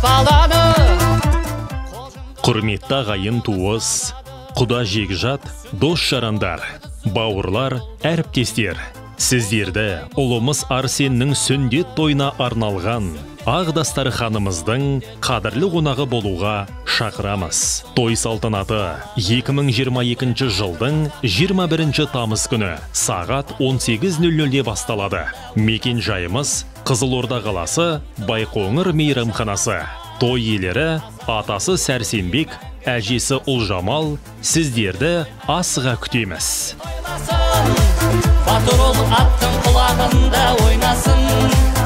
баланы. Құрметті ағайын туыс, құда жекжат, дос жарандар, бауырлар, әріптестер. Сіздерді ұлымыз Арсеннің сүндет тойына арналған Ағдастар ханымыздың қадірлі қонағы болуға шақырамыз. Той салтанаты 2022 жылдың 21 тамыз күні сағат 18:00-де басталады. Мекен жайымыз Қызылорда қаласы, Байқоңыр мейрамханасы. Той иелері атасы Сәрсенбек, әжесі Ұлжамал, сіздерді асыға күтеміз. Батыр ол аттың құлағында ойнасын.